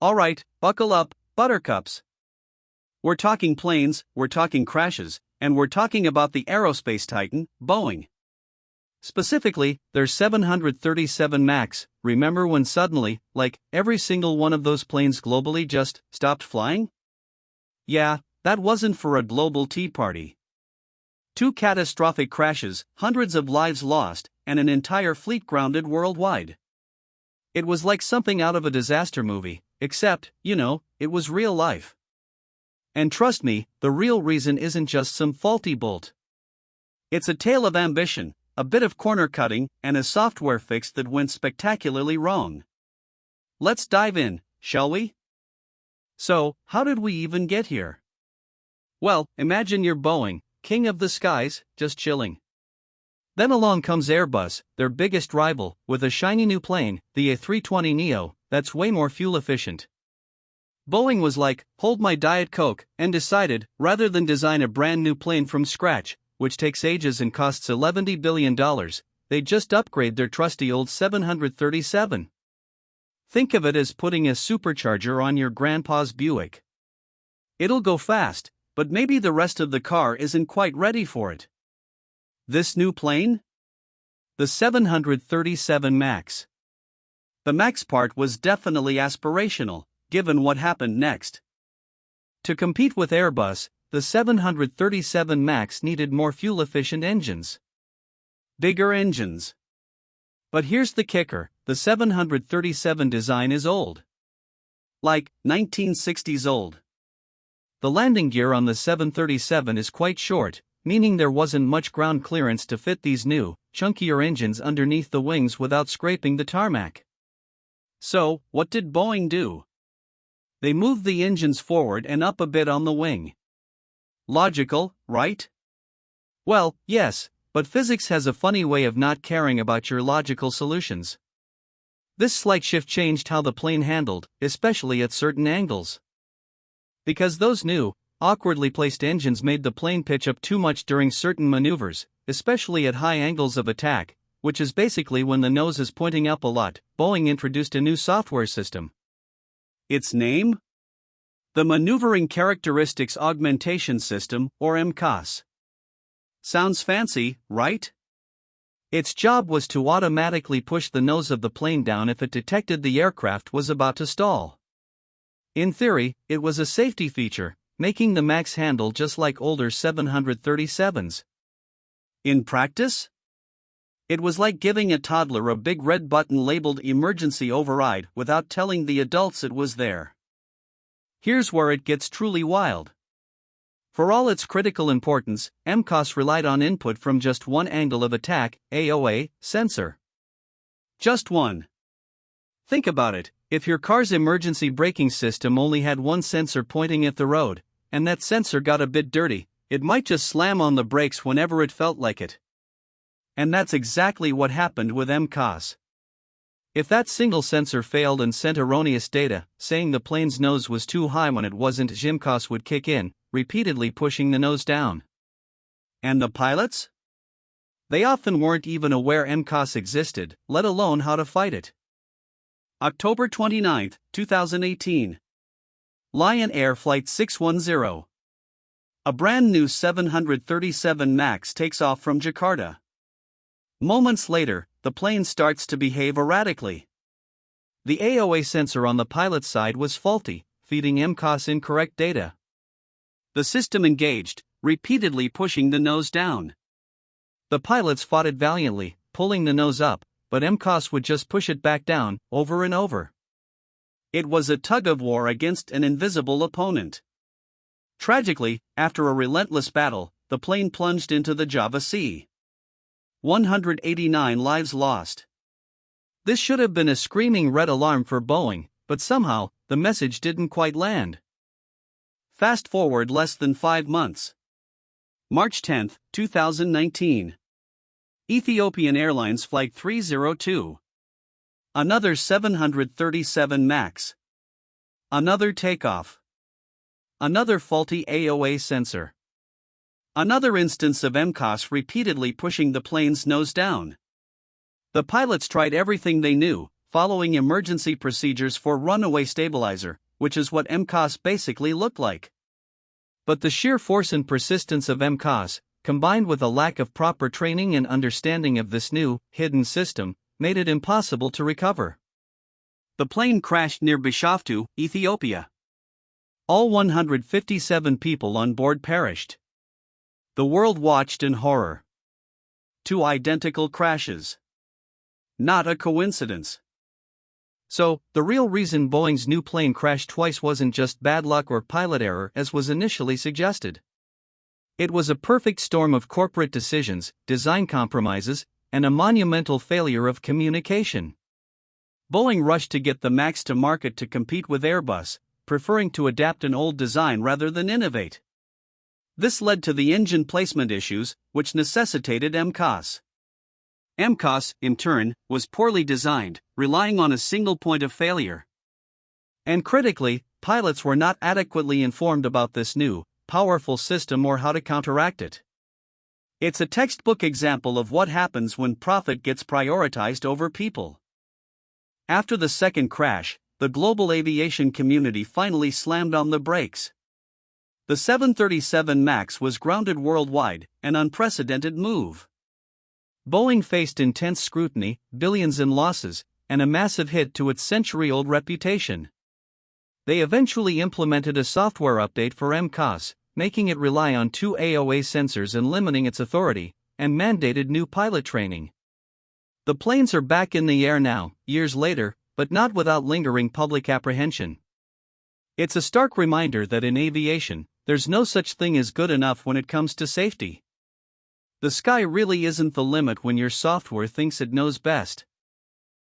Alright, buckle up, buttercups. We're talking planes, we're talking crashes, and we're talking about the aerospace titan, Boeing. Specifically, their 737 MAX. Remember when suddenly, like, every single one of those planes globally just stopped flying? Yeah, that wasn't for a global tea party. 2 catastrophic crashes, hundreds of lives lost, and an entire fleet grounded worldwide. It was like something out of a disaster movie, except, it was real life. And trust me, the real reason isn't just some faulty bolt. It's a tale of ambition, a bit of corner cutting, and a software fix that went spectacularly wrong. Let's dive in, shall we? So, how did we even get here? Well, imagine you're Boeing, king of the skies, just chilling. Then along comes Airbus, their biggest rival, with a shiny new plane, the A320neo, that's way more fuel efficient. Boeing was like, hold my Diet Coke, and decided, rather than design a brand new plane from scratch, which takes ages and costs $11 billion, they'd just upgrade their trusty old 737. Think of it as putting a supercharger on your grandpa's Buick. It'll go fast, but maybe the rest of the car isn't quite ready for it. This new plane? The 737 MAX. The MAX part was definitely aspirational, given what happened next. To compete with Airbus, the 737 MAX needed more fuel-efficient engines. Bigger engines. But here's the kicker, the 737 design is old. Like, 1960s old. The landing gear on the 737 is quite short, meaning there wasn't much ground clearance to fit these new, chunkier engines underneath the wings without scraping the tarmac. So, what did Boeing do? They moved the engines forward and up a bit on the wing. Logical, right? Well, yes, but physics has a funny way of not caring about your logical solutions. This slight shift changed how the plane handled, especially at certain angles. Because those new, awkwardly placed engines made the plane pitch up too much during certain maneuvers, especially at high angles of attack, which is basically when the nose is pointing up a lot. Boeing introduced a new software system. Its name? The Maneuvering Characteristics Augmentation System, or MCAS. Sounds fancy, right? Its job was to automatically push the nose of the plane down if it detected the aircraft was about to stall. In theory, it was a safety feature, making the MAX handle just like older 737s. In practice? It was like giving a toddler a big red button labeled emergency override without telling the adults it was there. Here's where it gets truly wild. For all its critical importance, MCAS relied on input from just one angle of attack, AOA, sensor. Just one. Think about it, if your car's emergency braking system only had one sensor pointing at the road, and that sensor got a bit dirty, it might just slam on the brakes whenever it felt like it. And that's exactly what happened with MCAS. If that single sensor failed and sent erroneous data, saying the plane's nose was too high when it wasn't, MCAS would kick in, repeatedly pushing the nose down. And the pilots? They often weren't even aware MCAS existed, let alone how to fight it. October 29, 2018. Lion Air Flight 610. A brand new 737 MAX takes off from Jakarta. Moments later, the plane starts to behave erratically. The AOA sensor on the pilot's side was faulty, feeding MCAS incorrect data. The system engaged, repeatedly pushing the nose down. The pilots fought it valiantly, pulling the nose up, but MCAS would just push it back down, over and over. It was a tug-of-war against an invisible opponent. Tragically, after a relentless battle, the plane plunged into the Java Sea. 189 lives lost. This should have been a screaming red alarm for Boeing, but somehow, the message didn't quite land. Fast forward less than 5 months. March 10, 2019. Ethiopian Airlines Flight 302. Another 737 MAX. Another takeoff. Another faulty AOA sensor. Another instance of MCAS repeatedly pushing the plane's nose down. The pilots tried everything they knew, following emergency procedures for runaway stabilizer, which is what MCOS basically looked like. But the sheer force and persistence of MCOS, combined with a lack of proper training and understanding of this new, hidden system, made it impossible to recover. The plane crashed near Bishoftu, Ethiopia. All 157 people on board perished. The world watched in horror. 2 identical crashes. Not a coincidence. So, the real reason Boeing's new plane crashed twice wasn't just bad luck or pilot error as was initially suggested. It was a perfect storm of corporate decisions, design compromises, and a monumental failure of communication. Boeing rushed to get the MAX to market to compete with Airbus, preferring to adapt an old design rather than innovate. This led to the engine placement issues, which necessitated MCOS. MCOS, in turn, was poorly designed, relying on a single point of failure. And critically, pilots were not adequately informed about this new, powerful system or how to counteract it. It's a textbook example of what happens when profit gets prioritized over people. After the second crash, the global aviation community finally slammed on the brakes. The 737 MAX was grounded worldwide, an unprecedented move. Boeing faced intense scrutiny, billions in losses, and a massive hit to its century-old reputation. They eventually implemented a software update for MCOS, making it rely on 2 AOA sensors and limiting its authority, and mandated new pilot training. The planes are back in the air now, years later, but not without lingering public apprehension. It's a stark reminder that in aviation, there's no such thing as good enough when it comes to safety. The sky really isn't the limit when your software thinks it knows best.